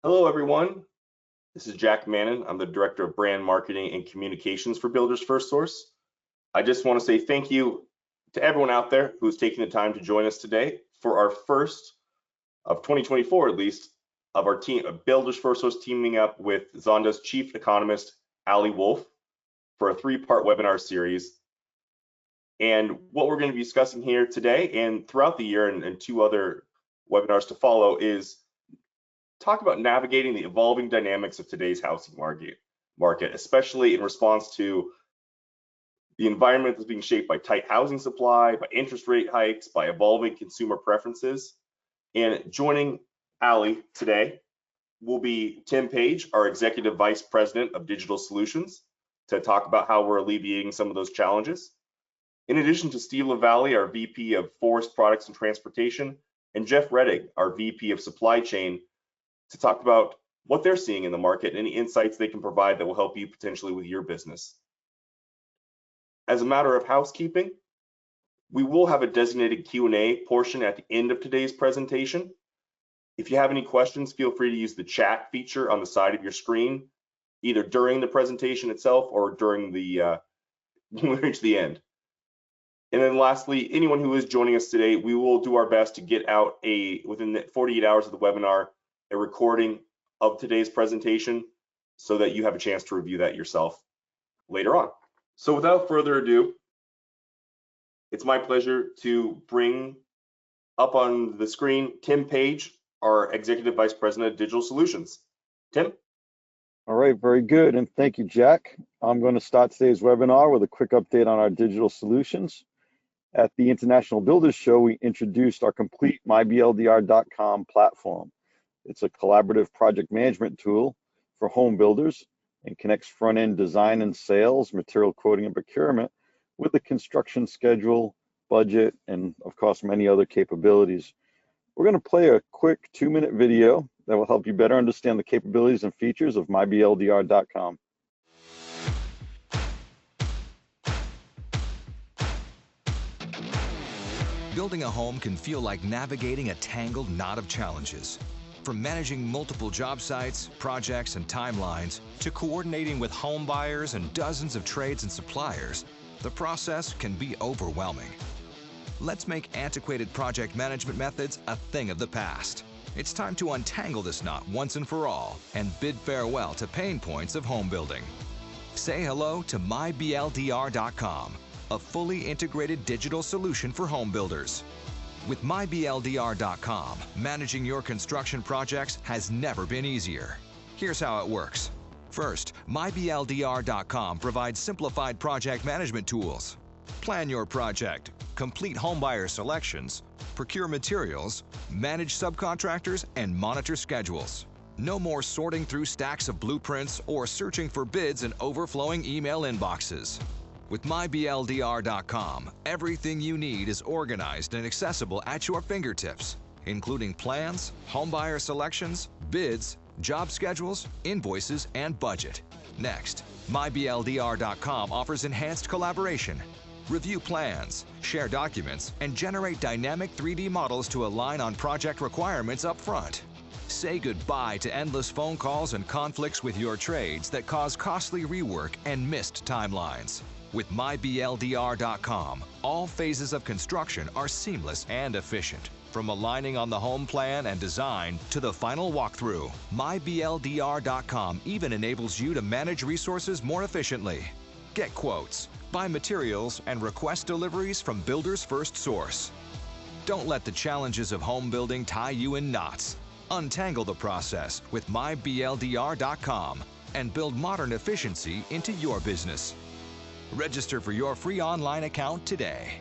Hello, everyone. This is Jack Mannon. I'm the Director of Brand Marketing and Communications for Builders FirstSource. I just want to say thank you to everyone out there who's taking the time to join us today for our first of 2024, at least, of our team of Builders FirstSource teaming up with Zonda's Chief Economist, Ali Wolf, for a three-part webinar series. And what we're going to be discussing here today and throughout the year and two other webinars to follow is talk about navigating the evolving dynamics of today's housing market, especially in response to the environment that's being shaped by tight housing supply, by interest rate hikes, by evolving consumer preferences. And joining Ali today will be Tim Page, our Executive Vice President of Digital Solutions, to talk about how we're alleviating some of those challenges. In addition to Steve LaValle, our VP of Forest Products and Transportation, and Jeff Reddig, our VP of Supply Chain, to talk about what they're seeing in the market and any insights they can provide that will help you potentially with your business. As a matter of housekeeping, we will have a designated Q&A portion at the end of today's presentation. If you have any questions, feel free to use the chat feature on the side of your screen, either during the presentation itself or during the when we reach the end. And then lastly, anyone who is joining us today, we will do our best to get out within the 48 hours of the webinar, a recording of today's presentation so that you have a chance to review that yourself later on. So without further ado, it's my pleasure to bring up on the screen Tim Page, our Executive Vice President of Digital Solutions. Tim? All right, very good, and thank you, Jack. I'm going to start today's webinar with a quick update on our digital solutions. At the International Builders Show, we introduced our complete myBLDR.com platform. It's a collaborative project management tool for home builders and connects front-end design and sales, material quoting and procurement with the construction schedule, budget, and of course, many other capabilities. We're going to play a quick 2-minute video that will help you better understand the capabilities and features of myBLDR.com. Building a home can feel like navigating a tangled knot of challenges. From managing multiple job sites, projects, and timelines, to coordinating with home buyers and dozens of trades and suppliers, the process can be overwhelming. Let's make antiquated project management methods a thing of the past. It's time to untangle this knot once and for all and bid farewell to pain points of home building. Say hello to myBLDR.com, a fully integrated digital solution for home builders. With myBLDR.com, managing your construction projects has never been easier. Here's how it works. First, myBLDR.com provides simplified project management tools. Plan your project, complete homebuyer selections, procure materials, manage subcontractors, and monitor schedules. No more sorting through stacks of blueprints or searching for bids in overflowing email inboxes. With myBLDR.com, everything you need is organized and accessible at your fingertips, including plans, homebuyer selections, bids, job schedules, invoices, and budget. Next, myBLDR.com offers enhanced collaboration. Review plans, share documents, and generate dynamic 3D models to align on project requirements up front. Say goodbye to endless phone calls and conflicts with your trades that cause costly rework and missed timelines. With myBLDR.com, all phases of construction are seamless and efficient. From aligning on the home plan and design to the final walkthrough, myBLDR.com even enables you to manage resources more efficiently. Get quotes, buy materials, and request deliveries from Builders FirstSource. Don't let the challenges of home building tie you in knots. Untangle the process with myBLDR.com and build modern efficiency into your business. Register for your free online account today.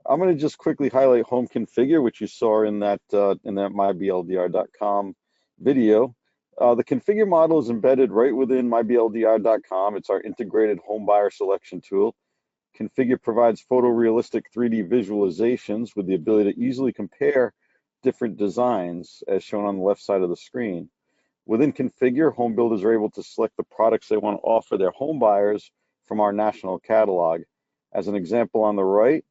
I'm going to just quickly highlight Home Configure, which you saw in that myBLDR.com video. The Configure model is embedded right within myBLDR.com. It's our integrated home buyer selection tool. Configure provides photorealistic 3D visualizations with the ability to easily compare different designs, as shown on the left side of the screen. Within Configure, home builders are able to select the products they want to offer their home buyers from our national catalog. As an example on the right,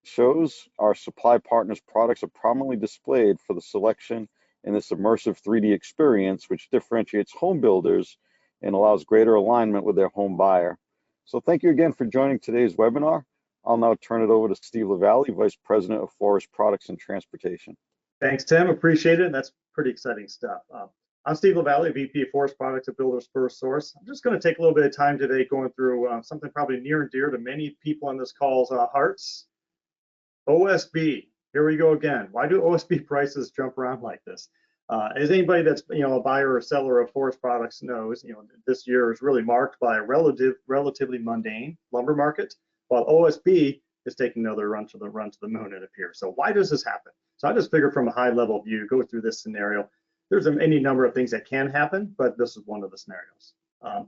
shows, our supply partners' products are prominently displayed for the selection in this immersive 3D experience, which differentiates home builders and allows greater alignment with their home buyer. So thank you again for joining today's webinar. I'll now turn it over to Steve LaValle, Vice President of Forest Products and Transportation. Thanks, Tim. Appreciate it. That's pretty exciting stuff. I'm Steve LaValle, VP of Forest Products at Builders FirstSource. I'm just going to take a little bit of time today going through something probably near and dear to many people on this call's hearts. OSB. Here we go again. Why do OSB prices jump around like this? As anybody that's a buyer or seller of forest products knows, this year is really marked by a relatively mundane lumber market, while OSB is taking another run to the moon, it appears. So why does this happen? So I just figured from a high level view, go through this scenario. There's any number of things that can happen, but this is one of the scenarios.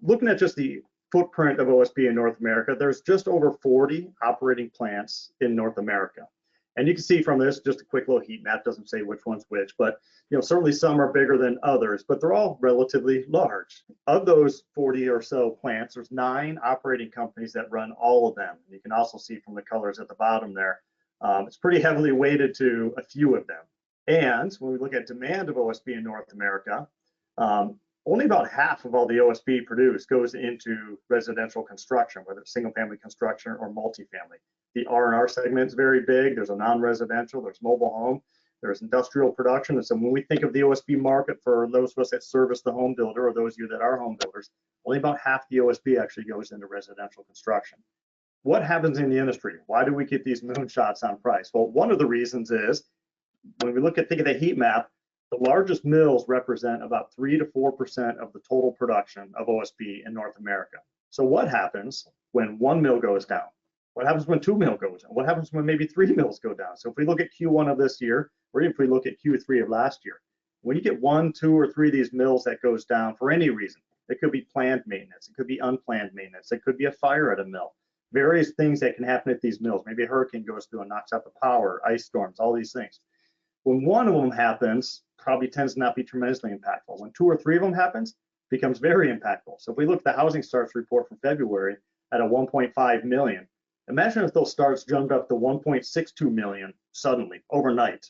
Looking at just the footprint of OSB in North America, there's just over 40 operating plants in North America. And you can see from this, just a quick little heat map, doesn't say which one's which, but certainly some are bigger than others, but they're all relatively large. Of those 40 or so plants, there's 9 operating companies that run all of them. You can also see from the colors at the bottom there, it's pretty heavily weighted to a few of them. And when we look at demand of OSB in North America, only about half of all the OSB produced goes into residential construction, whether it's single family construction or multifamily. The R&R segment is very big. There's a non-residential, there's mobile home, there's industrial production. And so when we think of the OSB market for those of us that service the home builder or those of you that are home builders, only about half the OSB actually goes into residential construction. What happens in the industry? Why do we get these moonshots on price? Well, one of the reasons is when we think of the heat map, the largest mills represent about 3 to 4% of the total production of OSB in North America. So what happens when one mill goes down? What happens when 2 mills goes down? What happens when maybe 3 mills go down? So if we look at Q1 of this year, or even if we look at Q3 of last year, when you get 1, 2, or 3 of these mills that goes down for any reason, it could be planned maintenance, it could be unplanned maintenance, it could be a fire at a mill, various things that can happen at these mills. Maybe a hurricane goes through and knocks out the power, ice storms, all these things. When one of them happens, probably tends to not be tremendously impactful. When 2 or 3 of them happens, becomes very impactful. So if we look at the housing starts report from February at a 1.5 million, imagine if those starts jumped up to 1.62 million suddenly, overnight.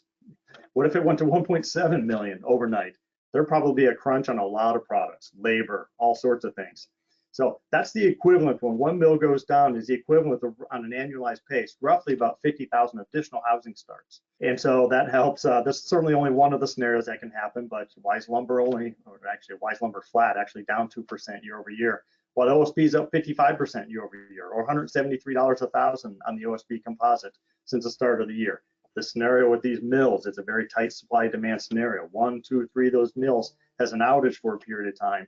What if it went to 1.7 million overnight? There'd probably be a crunch on a lot of products, labor, all sorts of things. So that's the equivalent when one mill goes down is the equivalent of, on an annualized pace, roughly about 50,000 additional housing starts. And so that helps. This is certainly only one of the scenarios that can happen, but Wise Lumber Wise Lumber flat, actually down 2% year over year, while OSB is up 55% year over year, or $173 a thousand on the OSB composite since the start of the year. The scenario with these mills is a very tight supply demand scenario. 1, 2, 3 of those mills has an outage for a period of time,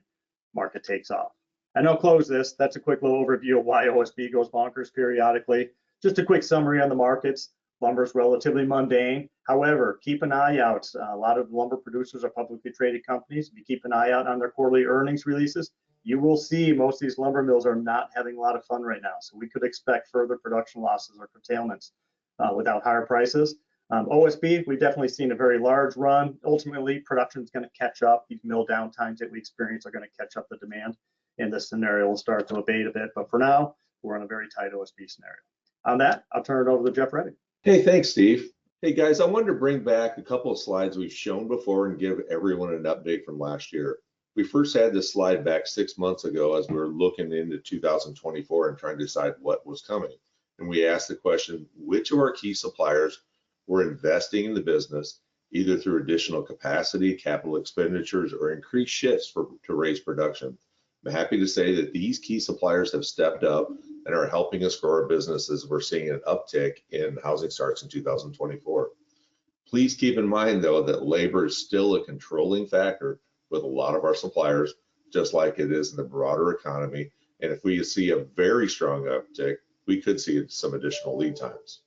market takes off. And I'll close this. That's a quick little overview of why OSB goes bonkers periodically. Just a quick summary on the markets. Lumber is relatively mundane. However, keep an eye out. A lot of lumber producers are publicly traded companies. If you keep an eye out on their quarterly earnings releases, you will see most of these lumber mills are not having a lot of fun right now. So we could expect further production losses or curtailments without higher prices. OSB, we've definitely seen a very large run. Ultimately, production is going to catch up. These mill downtimes that we experience are going to catch up the demand. And this scenario will start to abate a bit. But for now, we're in a very tight OSB scenario. On that, I'll turn it over to Jeff Reddy. Hey, thanks, Steve. Hey, guys, I wanted to bring back a couple of slides we've shown before and give everyone an update from last year. We first had this slide back 6 months ago as we were looking into 2024 and trying to decide what was coming. And we asked the question, which of our key suppliers were investing in the business, either through additional capacity, capital expenditures, or increased shifts to raise production? I'm happy to say that these key suppliers have stepped up and are helping us grow our business as we're seeing an uptick in housing starts in 2024. Please keep in mind, though, that labor is still a controlling factor with a lot of our suppliers, just like it is in the broader economy. And if we see a very strong uptick, we could see some additional lead times.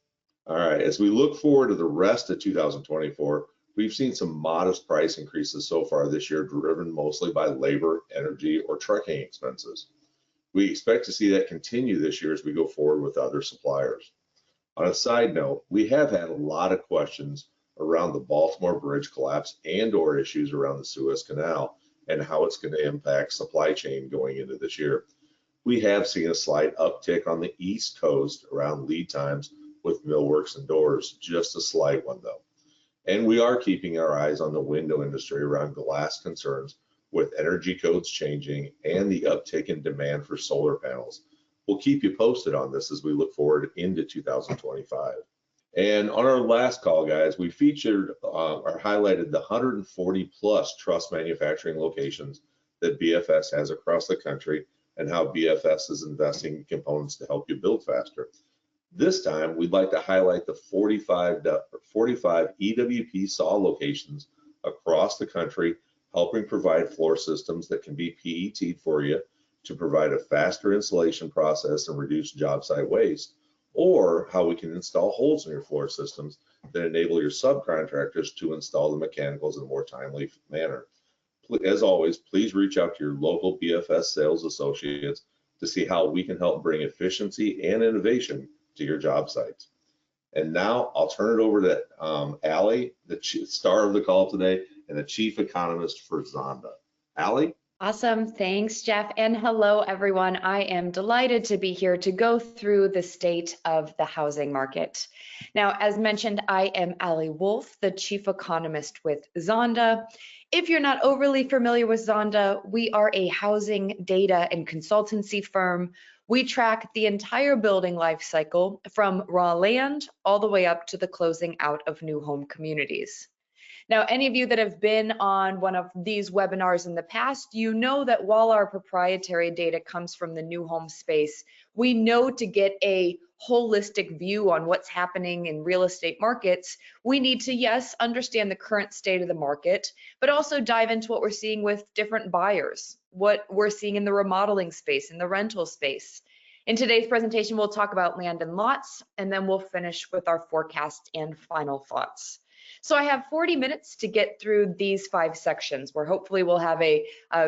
All right, as we look forward to the rest of 2024, we've seen some modest price increases so far this year, driven mostly by labor, energy, or trucking expenses. We expect to see that continue this year as we go forward with other suppliers. On a side note, we have had a lot of questions around the Baltimore Bridge collapse and/or issues around the Suez Canal and how it's going to impact supply chain going into this year. We have seen a slight uptick on the East Coast around lead times with millworks and doors, just a slight one though. And we are keeping our eyes on the window industry around glass concerns with energy codes changing and the uptick in demand for solar panels. We'll keep you posted on this as we look forward into 2025. And on our last call, guys, we featured or highlighted the 140 plus truss manufacturing locations that BFS has across the country and how BFS is investing in components to help you build faster. This time, we'd like to highlight the 45 EWP saw locations across the country, helping provide floor systems that can be PET'd for you to provide a faster installation process and reduce job site waste, or how we can install holes in your floor systems that enable your subcontractors to install the mechanicals in a more timely manner. As always, please reach out to your local BFS sales associates to see how we can help bring efficiency and innovation to your job sites. And now I'll turn it over to Allie, the star of the call today and the chief economist for Zonda. Allie? Awesome. Thanks, Jeff. And hello, everyone. I am delighted to be here to go through the state of the housing market. Now, as mentioned, I am Allie Wolf, the chief economist with Zonda. If you're not overly familiar with Zonda, we are a housing data and consultancy firm. We track the entire building life cycle from raw land all the way up to the closing out of new home communities. Now, any of you that have been on one of these webinars in the past, you know that while our proprietary data comes from the new home space, we know to get a holistic view on what's happening in real estate markets, we need to, yes, understand the current state of the market, but also dive into what we're seeing with different buyers, what we're seeing in the remodeling space, in the rental space. In today's presentation, we'll talk about land and lots, and then we'll finish with our forecast and final thoughts. So I have 40 minutes to get through these 5 sections where hopefully we'll have a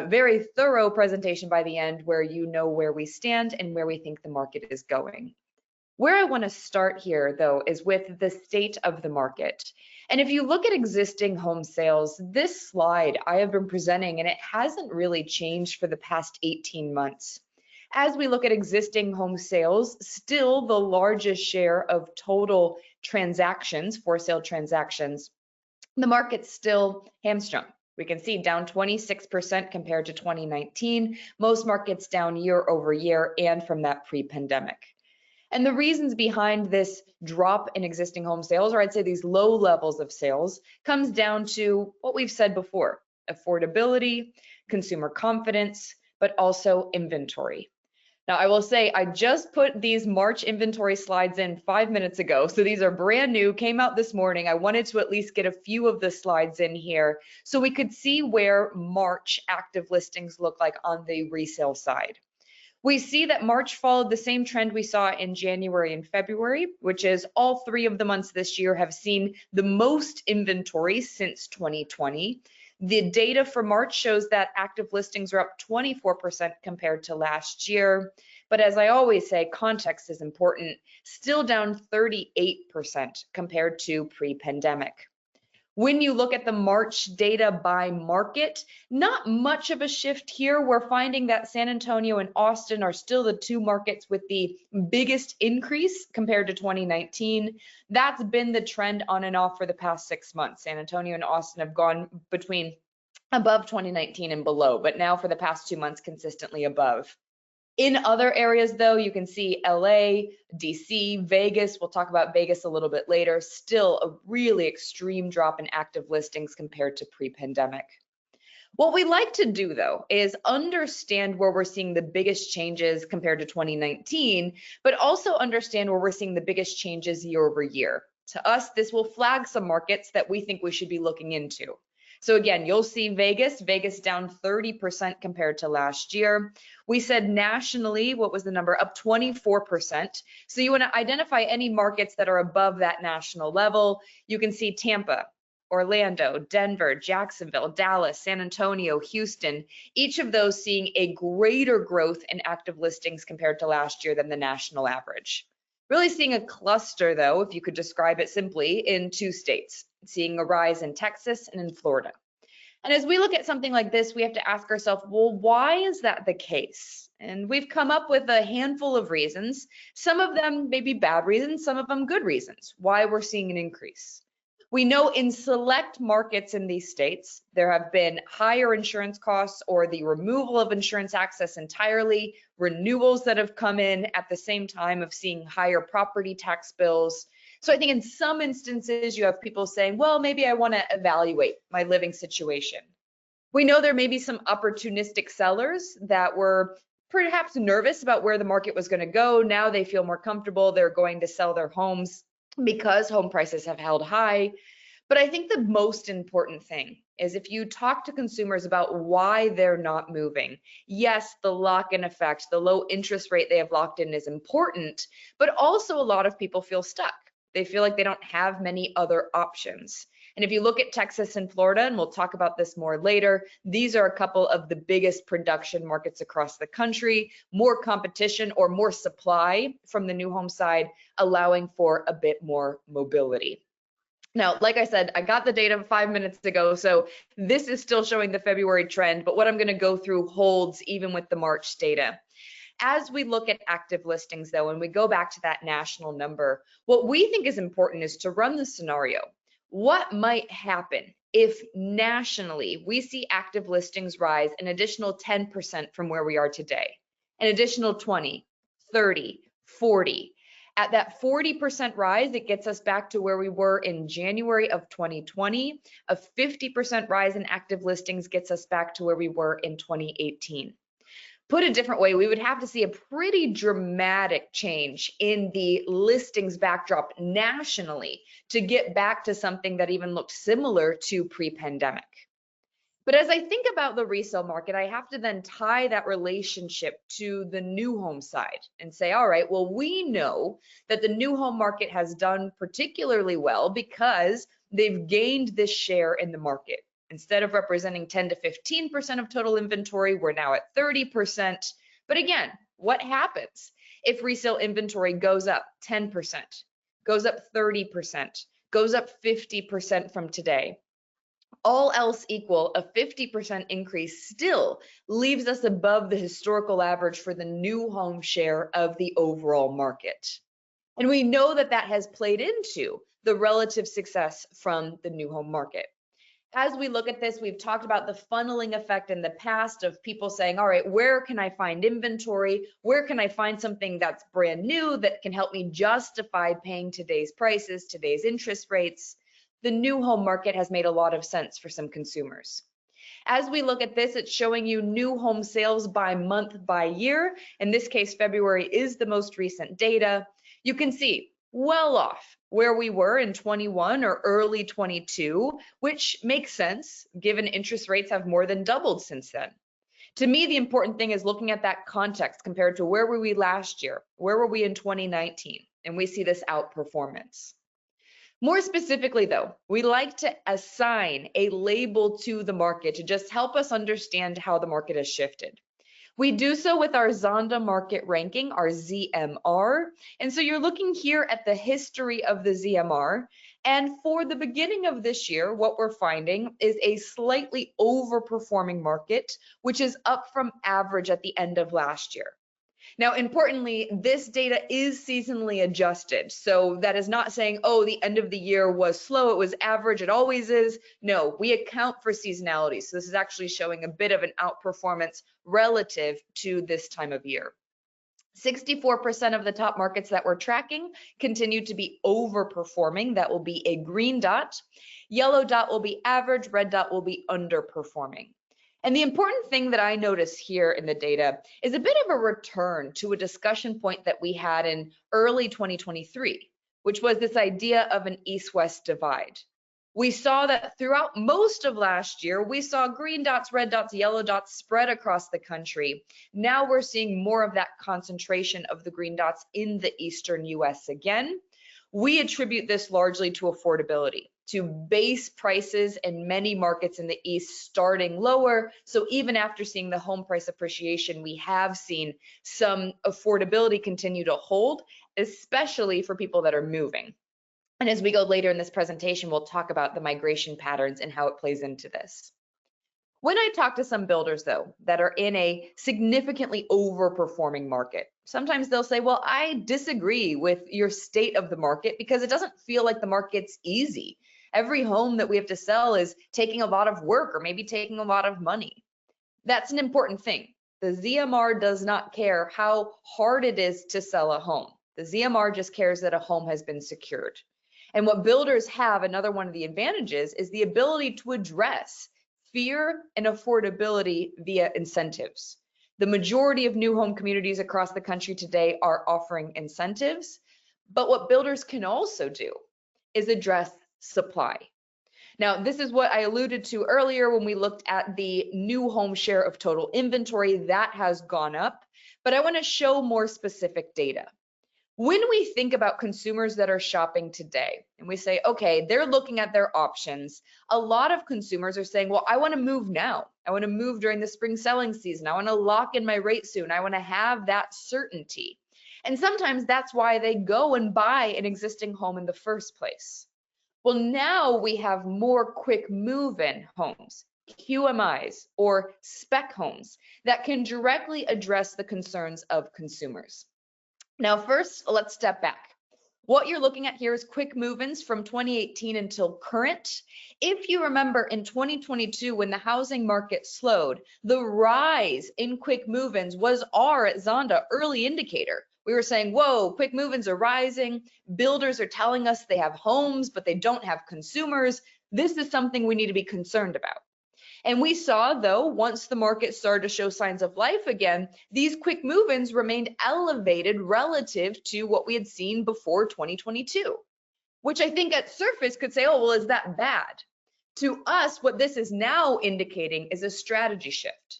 very thorough presentation by the end where you know where we stand and where we think the market is going. Where I want to start here, though, is with the state of the market. And if you look at existing home sales, this slide I have been presenting, and it hasn't really changed for the past 18 months. As we look at existing home sales, still the largest share of total transactions, for sale transactions, the market's still hamstrung. We can see down 26% compared to 2019, most markets down year over year and from that pre-pandemic. And the reasons behind this drop in existing home sales, or I'd say these low levels of sales, comes down to what we've said before: affordability, consumer confidence, but also inventory. Now, I will say I just put these March inventory slides in 5 minutes ago, so these are brand new, came out this morning. I wanted to at least get a few of the slides in here so we could see where March active listings look like on the resale side. We see that March followed the same trend we saw in January and February, which is all 3 of the months this year have seen the most inventory since 2020. The data for March shows that active listings are up 24% compared to last year. But as I always say, context is important, still down 38% compared to pre-pandemic. When you look at the March data by market, not much of a shift here. We're finding that San Antonio and Austin are still the 2 markets with the biggest increase compared to 2019. That's been the trend on and off for the past 6 months. San Antonio and Austin have gone between above 2019 and below, but now for the past 2 months, consistently above. In other areas, though, you can see LA, DC, Vegas, we'll talk about Vegas a little bit later, still a really extreme drop in active listings compared to pre-pandemic. What we like to do, though, is understand where we're seeing the biggest changes compared to 2019, but also understand where we're seeing the biggest changes year over year. To us, this will flag some markets that we think we should be looking into. So again, you'll see Vegas down 30% compared to last year. We said nationally, what was the number? Up 24%. So you want to identify any markets that are above that national level. You can see Tampa, Orlando, Denver, Jacksonville, Dallas, San Antonio, Houston, each of those seeing a greater growth in active listings compared to last year than the national average. Really seeing a cluster, though, if you could describe it simply, in 2 states, seeing a rise in Texas and in Florida. And as we look at something like this, we have to ask ourselves, well, why is that the case? And we've come up with a handful of reasons, some of them may be bad reasons, some of them good reasons, why we're seeing an increase. We know in select markets in these states, there have been higher insurance costs or the removal of insurance access entirely, renewals that have come in at the same time of seeing higher property tax bills. So I think in some instances, you have people saying, well, maybe I want to evaluate my living situation. We know there may be some opportunistic sellers that were perhaps nervous about where the market was going to go. Now they feel more comfortable. They're going to sell their homes because home prices have held high. But I think the most important thing is if you talk to consumers about why they're not moving, yes, the lock-in effect, the low interest rate they have locked in is important, but also a lot of people feel stuck. They feel like they don't have many other options. And if you look at Texas and Florida, and we'll talk about this more later, these are a couple of the biggest production markets across the country, more competition or more supply from the new home side, allowing for a bit more mobility. Now, like I said, I got the data 5 minutes ago, so this is still showing the February trend, but what I'm going to go through holds even with the March data. As we look at active listings, though, and we go back to that national number, what we think is important is to run the scenario. What might happen if nationally we see active listings rise an additional 10% from where we are today, an additional 20, 30, 40? At that 40% rise, it gets us back to where we were in January of 2020. A 50% rise in active listings gets us back to where we were in 2018. Put a different way, we would have to see a pretty dramatic change in the listings backdrop nationally to get back to something that even looked similar to pre-pandemic. But as I think about the resale market, I have to then tie that relationship to the new home side and say, all right, well, we know that the new home market has done particularly well because they've gained this share in the market. Instead of representing 10 to 15% of total inventory, we're now at 30%. But again, what happens if resale inventory goes up 10%, goes up 30%, goes up 50% from today? All else equal, a 50% increase still leaves us above the historical average for the new home share of the overall market. And we know that that has played into the relative success from the new home market. As we look at this, we've talked about the funneling effect in the past of people saying, all right, where can I find inventory? Where can I find something that's brand new that can help me justify paying today's prices, today's interest rates? The new home market has made a lot of sense for some consumers. As we look at this, it's showing you new home sales by month by year. In this case, February is the most recent data. You can see well off where we were in 21 or early 22, which makes sense given interest rates have more than doubled since then. To me, the important thing is looking at that context compared to where were we last year? Where were we in 2019? And we see this outperformance. More specifically, though, we like to assign a label to the market to just help us understand how the market has shifted. We do so with our Zonda market ranking, our ZMR. And so you're looking here at the history of the ZMR. And for the beginning of this year, what we're finding is a slightly overperforming market, which is up from average at the end of last year. Now, importantly, this data is seasonally adjusted. So that is not saying, oh, the end of the year was slow, it was average, it always is. No, we account for seasonality. So this is actually showing a bit of an outperformance relative to this time of year. 64% of the top markets that we're tracking continue to be overperforming. That will be a green dot. Yellow dot will be average, red dot will be underperforming. And the important thing that I notice here in the data is a bit of a return to a discussion point that we had in early 2023, which was this idea of an east-west divide. We saw that throughout most of last year, we saw green dots, red dots, yellow dots spread across the country. Now we're seeing more of that concentration of the green dots in the eastern US again. We attribute this largely to affordability, to base prices in many markets in the East starting lower. So even after seeing the home price appreciation, we have seen some affordability continue to hold, especially for people that are moving. And as we go later in this presentation, we'll talk about the migration patterns and how it plays into this. When I talk to some builders though, that are in a significantly overperforming market, sometimes they'll say, well, I disagree with your state of the market because it doesn't feel like the market's easy. Every home that we have to sell is taking a lot of work or maybe taking a lot of money. That's an important thing. The ZMR does not care how hard it is to sell a home. The ZMR just cares that a home has been secured. And what builders have, another one of the advantages, is the ability to address fear and affordability via incentives. The majority of new home communities across the country today are offering incentives, but what builders can also do is address supply. Now, this is what I alluded to earlier when we looked at the new home share of total inventory. That has gone up, but I want to show more specific data. When we think about consumers that are shopping today and we say, okay, they're looking at their options, a lot of consumers are saying, well, I want to move now. I want to move during the spring selling season. I want to lock in my rate soon. I want to have that certainty. And sometimes that's why they go and buy an existing home in the first place. Well, now we have more quick move-in homes, QMIs or spec homes that can directly address the concerns of consumers. Now, first, let's step back. What you're looking at here is quick move-ins from 2018 until current. If you remember in 2022, when the housing market slowed, the rise in quick move-ins was our, at Zonda, early indicator. We were saying, whoa, quick move-ins are rising. Builders are telling us they have homes, but they don't have consumers. This is something we need to be concerned about. And we saw, though, once the market started to show signs of life again, these quick move-ins remained elevated relative to what we had seen before 2022, which I think at surface could say, oh, well, is that bad? To us, what this is now indicating is a strategy shift.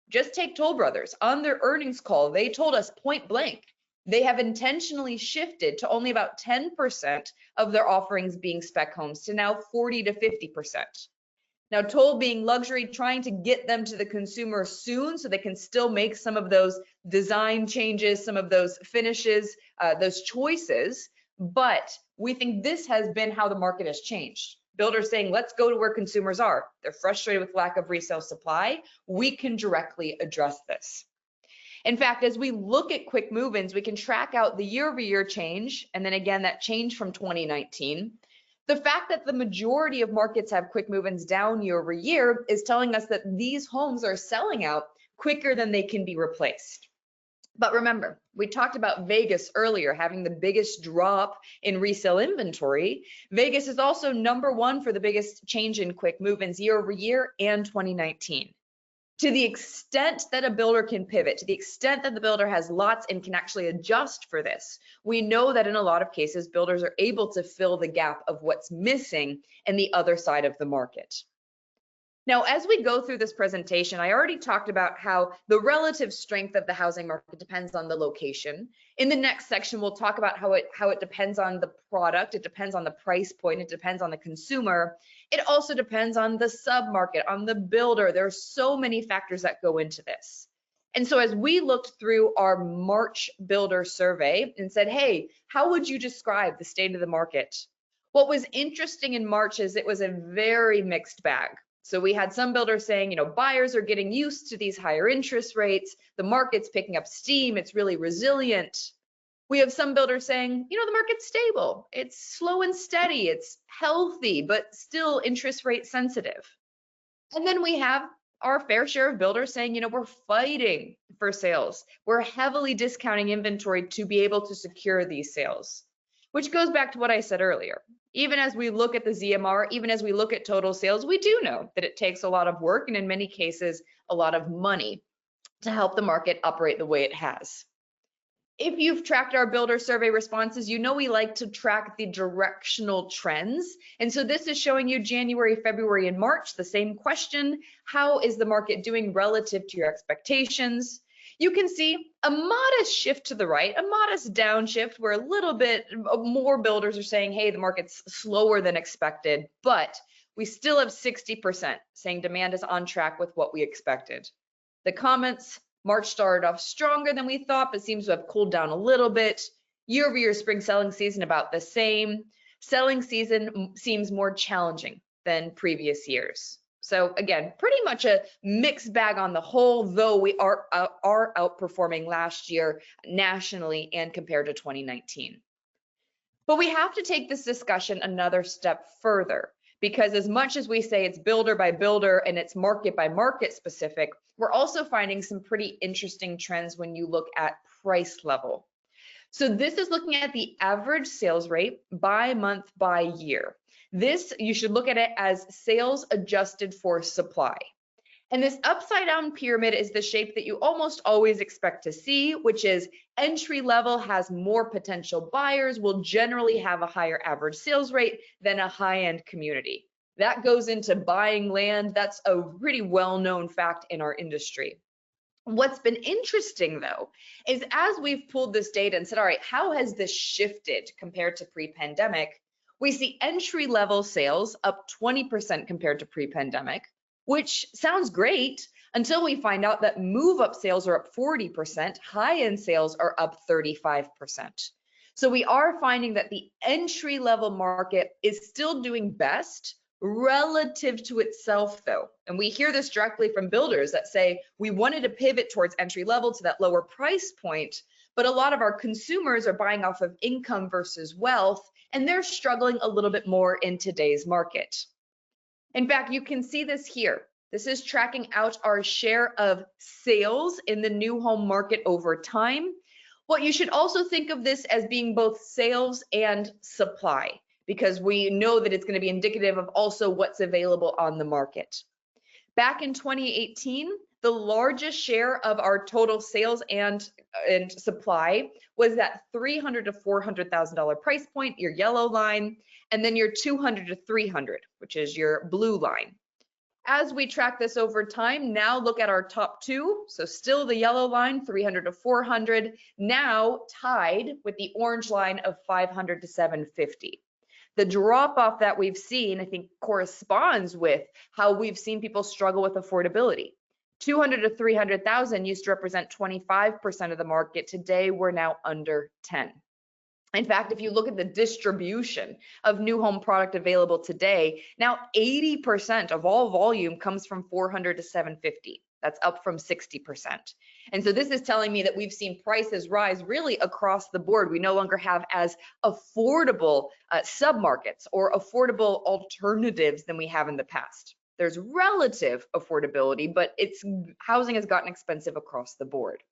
Just take Toll Brothers. On their earnings call, they told us point blank, they have intentionally shifted to only about 10% of their offerings being spec homes to now 40 to 50%. Now, Toll being luxury, trying to get them to the consumer soon so they can still make some of those design changes, some of those finishes, those choices. But we think this has been how the market has changed. Builders saying, let's go to where consumers are. They're frustrated with lack of resale supply. We can directly address this. In fact, as we look at quick move-ins, we can track out the year-over-year change, and then again, that change from 2019. The fact that the majority of markets have quick move-ins down year over year is telling us that these homes are selling out quicker than they can be replaced. But remember, we talked about Vegas earlier having the biggest drop in resale inventory. Vegas is also #1 for the biggest change in quick move-ins year over year and 2019. To the extent that a builder can pivot, to the extent that the builder has lots and can actually adjust for this, we know that in a lot of cases, builders are able to fill the gap of what's missing in the other side of the market. Now, as we go through this presentation, I already talked about how the relative strength of the housing market depends on the location. In the next section, we'll talk about how it depends on the product, it depends on the price point, it depends on the consumer. It also depends on the sub-market, on the builder. There are so many factors that go into this. And so as we looked through our March builder survey and said, hey, how would you describe the state of the market? What was interesting in March is it was a very mixed bag. So we had some builders saying, buyers are getting used to these higher interest rates. The market's picking up steam. It's really resilient. We have some builders saying, the market's stable. It's slow and steady. It's healthy, but still interest rate sensitive. And then we have our fair share of builders saying, we're fighting for sales. We're heavily discounting inventory to be able to secure these sales, which goes back to what I said earlier. Even as we look at the ZMR, even as we look at total sales, we do know that it takes a lot of work and in many cases, a lot of money to help the market operate the way it has. If you've tracked our builder survey responses, we like to track the directional trends. And so this is showing you January, February, and March, the same question. How is the market doing relative to your expectations? You can see a modest shift to the right, a modest downshift where a little bit more builders are saying, hey, the market's slower than expected, but we still have 60% saying demand is on track with what we expected. The comments, March started off stronger than we thought, but seems to have cooled down a little bit. Year over year spring selling season about the same. Selling season seems more challenging than previous years. So again, pretty much a mixed bag on the whole, though we are outperforming last year nationally and compared to 2019. But we have to take this discussion another step further, because as much as we say it's builder by builder and it's market by market specific, we're also finding some pretty interesting trends when you look at price level. So this is looking at the average sales rate by month by year. This, you should look at it as sales adjusted for supply. And this upside down pyramid is the shape that you almost always expect to see, which is entry level has more potential buyers, will generally have a higher average sales rate than a high-end community. That goes into buying land. That's a pretty well-known fact in our industry. What's been interesting though, is as we've pulled this data and said, all right, how has this shifted compared to pre-pandemic? We see entry level sales up 20% compared to pre-pandemic, which sounds great until we find out that move up sales are up 40%, high-end sales are up 35%. So we are finding that the entry level market is still doing best relative to itself though. And we hear this directly from builders that say, we wanted to pivot towards entry level to that lower price point, but a lot of our consumers are buying off of income versus wealth, and they're struggling a little bit more in today's market. In fact, you can see this here. This is tracking out our share of sales in the new home market over time. What you should also think of this as being both sales and supply, because we know that it's going to be indicative of also what's available on the market. Back in 2018, the largest share of our total sales and supply was that $300,000 to $400,000 price point, your yellow line, and then your $200,000 to $300,000, which is your blue line. As we track this over time, now look at our top two. So still the yellow line, $300,000 to $400,000, now tied with the orange line of $500,000 to $750,000. The drop off that we've seen, I think, corresponds with how we've seen people struggle with affordability. 200 to 300,000 used to represent 25% of the market. Today, we're now under 10. In fact, if you look at the distribution of new home product available today, now 80% of all volume comes from 400 to 750. That's up from 60%. And so this is telling me that we've seen prices rise really across the board. We no longer have as affordable submarkets or affordable alternatives than we have in the past. There's relative affordability, but housing has gotten expensive across the board.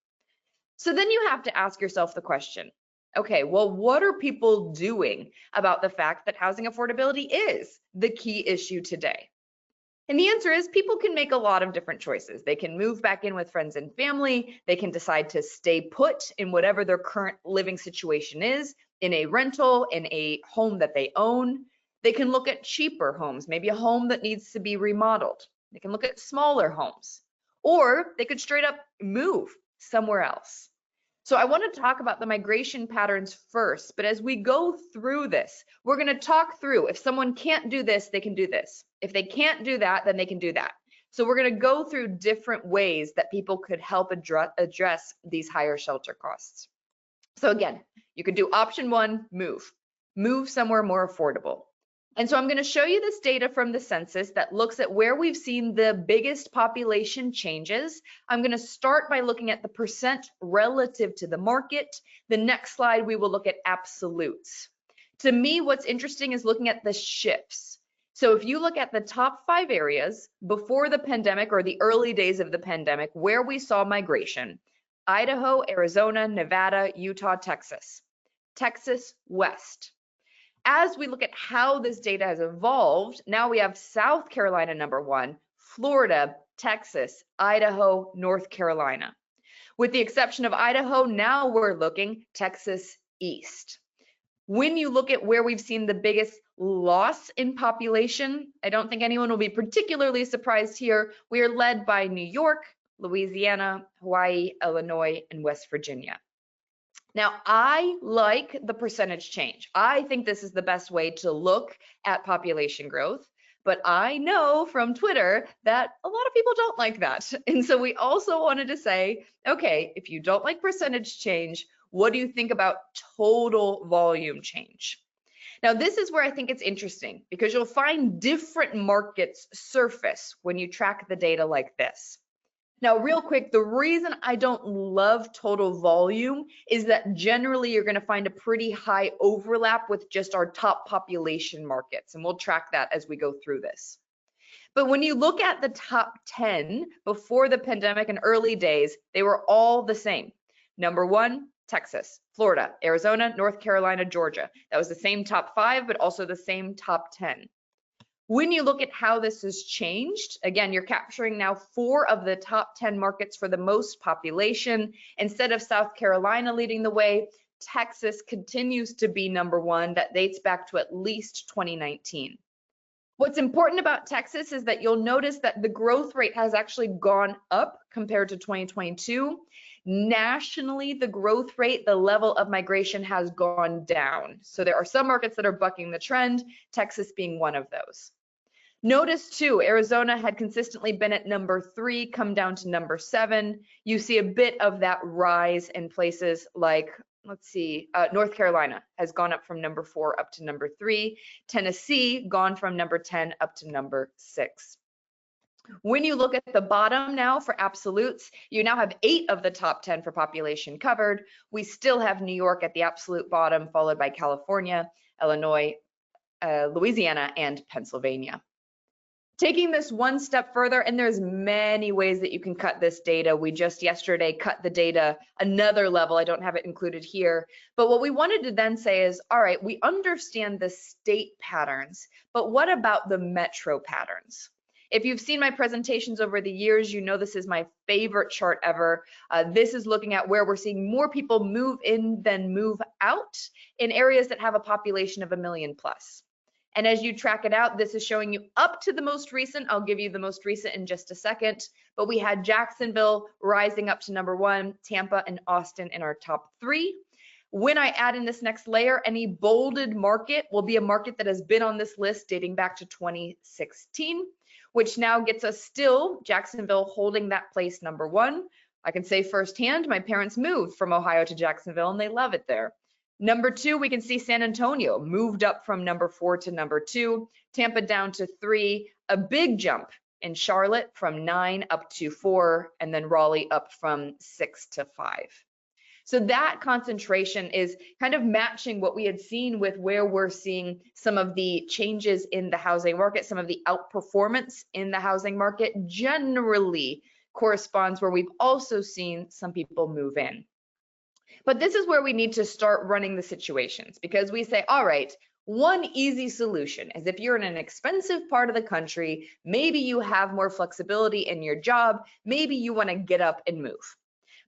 So then you have to ask yourself the question, okay, well, what are people doing about the fact that housing affordability is the key issue today? And the answer is people can make a lot of different choices. They can move back in with friends and family. They can decide to stay put in whatever their current living situation is, in a rental, in a home that they own. They can look at cheaper homes, maybe a home that needs to be remodeled. They can look at smaller homes, or they could straight up move somewhere else. So I want to talk about the migration patterns first, but as we go through this, we're going to talk through if someone can't do this, they can do this. If they can't do that, then they can do that. So we're going to go through different ways that people could help address these higher shelter costs. So again, you could do option one, move somewhere more affordable. And so I'm going to show you this data from the census that looks at where we've seen the biggest population changes. I'm going to start by looking at the percent relative to the market. The next slide, we will look at absolutes. To me, what's interesting is looking at the shifts. So if you look at the top 5 areas before the pandemic or the early days of the pandemic, where we saw migration, Idaho, Arizona, Nevada, Utah, Texas West. As we look at how this data has evolved, now we have South Carolina #1, Florida, Texas, Idaho, North Carolina. With the exception of Idaho, now we're looking Texas East. When you look at where we've seen the biggest loss in population, I don't think anyone will be particularly surprised here. We are led by New York, Louisiana, Hawaii, Illinois, and West Virginia. Now, I like the percentage change. I think this is the best way to look at population growth, but I know from Twitter that a lot of people don't like that. And so we also wanted to say, okay, if you don't like percentage change, what do you think about total volume change? Now, this is where I think it's interesting because you'll find different markets surface when you track the data like this. Now, real quick, the reason I don't love total volume is that generally you're going to find a pretty high overlap with just our top population markets, and we'll track that as we go through this. But when you look at the top 10 before the pandemic and early days, they were all the same. Number 1, Texas, Florida, Arizona, North Carolina, Georgia. That was the same top 5, but also the same top 10. When you look at how this has changed, again, you're capturing now 4 of the top 10 markets for the most population. Instead of South Carolina leading the way, Texas continues to be number 1. That dates back to at least 2019. What's important about Texas is that you'll notice that the growth rate has actually gone up compared to 2022. Nationally, the growth rate, the level of migration has gone down. So there are some markets that are bucking the trend, Texas being one of those. Notice too, Arizona had consistently been at number 3, come down to number 7. You see a bit of that rise in places like, let's see, North Carolina has gone up from number 4 up to number 3. Tennessee gone from number 10 up to number 6. When you look at the bottom now for absolutes, you now have 8 of the top 10 for population covered. We still have New York at the absolute bottom, followed by California, Illinois, Louisiana, and Pennsylvania. Taking this one step further, and there's many ways that you can cut this data. We just yesterday cut the data another level. I don't have it included here. But what we wanted to then say is, all right, we understand the state patterns, but what about the metro patterns? If you've seen my presentations over the years, you know this is my favorite chart ever. This is looking at where we're seeing more people move in than move out in areas that have a population of 1 million plus. And as you track it out, this is showing you up to the most recent. I'll give you the most recent in just a second. But we had Jacksonville rising up to number 1, Tampa and Austin in our top 3. When I add in this next layer, any bolded market will be a market that has been on this list dating back to 2016, which now gets us still Jacksonville holding that place number 1. I can say firsthand, my parents moved from Ohio to Jacksonville and they love it there. Number 2, we can see San Antonio moved up from number 4 to number 2, Tampa down to 3, a big jump in Charlotte from 9 up to 4, and then Raleigh up from 6 to 5. So that concentration is kind of matching what we had seen with where we're seeing some of the changes in the housing market, some of the outperformance in the housing market generally corresponds where we've also seen some people move in. But this is where we need to start running the situations, because we say, all right, one easy solution is if you're in an expensive part of the country, maybe you have more flexibility in your job, maybe you want to get up and move.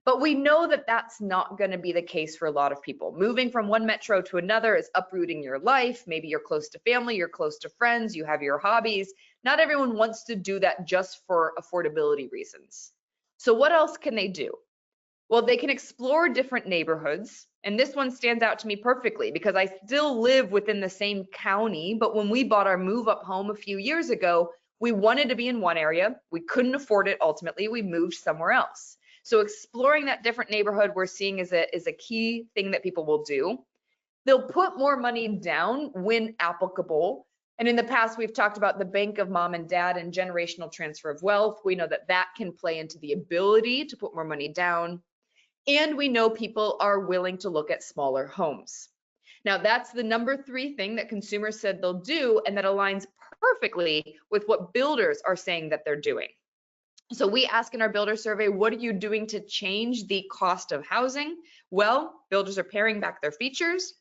But we know that that's not going to be the case for a lot of people. Moving from one metro to another is uprooting your life. Maybe you're close to family, you're close to friends, you have your hobbies. Not everyone wants to do that just for affordability reasons. So what else can they do? Well, they can explore different neighborhoods. And this one stands out to me perfectly because I still live within the same county. But when we bought our move up home a few years ago, we wanted to be in one area. We couldn't afford it. Ultimately, we moved somewhere else. So exploring that different neighborhood we're seeing is a key thing that people will do. They'll put more money down when applicable. And in the past, we've talked about the bank of mom and dad and generational transfer of wealth. We know that that can play into the ability to put more money down. And we know people are willing to look at smaller homes. Now, that's the number 3 thing that consumers said they'll do, and that aligns perfectly with what builders are saying that they're doing. So we ask in our builder survey, what are you doing to change the cost of housing? Well, builders are paring back their features.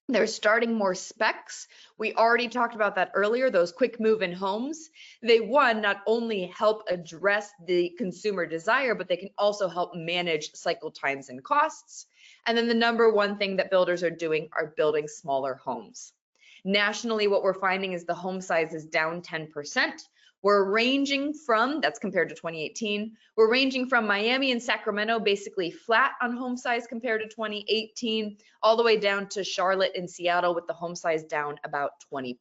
They're starting more specs. We already talked about that earlier, those quick move-in homes. They, one, not only help address the consumer desire, but they can also help manage cycle times and costs. And then the number 1 thing that builders are doing are building smaller homes. Nationally, what we're finding is the home size is down 10%. We're ranging from, that's compared to 2018, we're ranging from Miami and Sacramento, basically flat on home size compared to 2018, all the way down to Charlotte and Seattle with the home size down about 20%.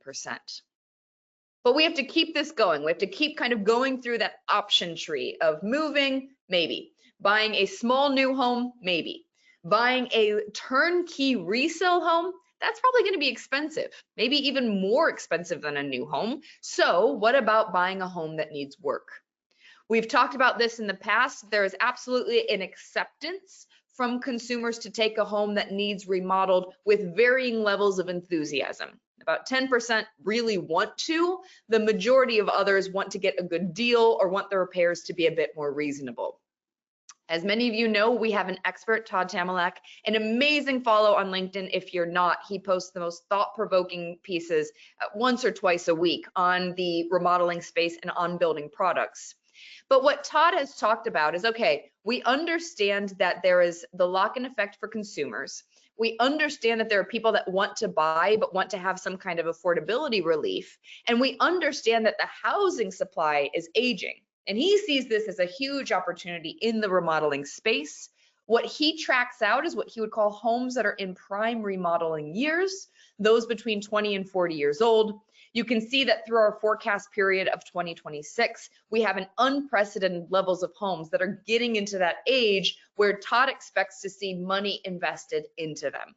But we have to keep this going. We have to keep kind of going through that option tree of moving, maybe. Buying a small new home, maybe. Buying a turnkey resale home, that's probably going to be expensive, maybe even more expensive than a new home. So what about buying a home that needs work? We've talked about this in the past. There is absolutely an acceptance from consumers to take a home that needs remodeled with varying levels of enthusiasm. About 10% really want to. The majority of others want to get a good deal or want the repairs to be a bit more reasonable. As many of you know, we have an expert, Todd Tamilak, an amazing follow on LinkedIn. If you're not, he posts the most thought-provoking pieces once or twice a week on the remodeling space and on building products. But what Todd has talked about is, okay, we understand that there is the lock-in effect for consumers. We understand that there are people that want to buy but want to have some kind of affordability relief. And we understand that the housing supply is aging. And he sees this as a huge opportunity in the remodeling space. What he tracks out is what he would call homes that are in prime remodeling years, those between 20 and 40 years old. You can see that through our forecast period of 2026, we have an unprecedented levels of homes that are getting into that age where Todd expects to see money invested into them.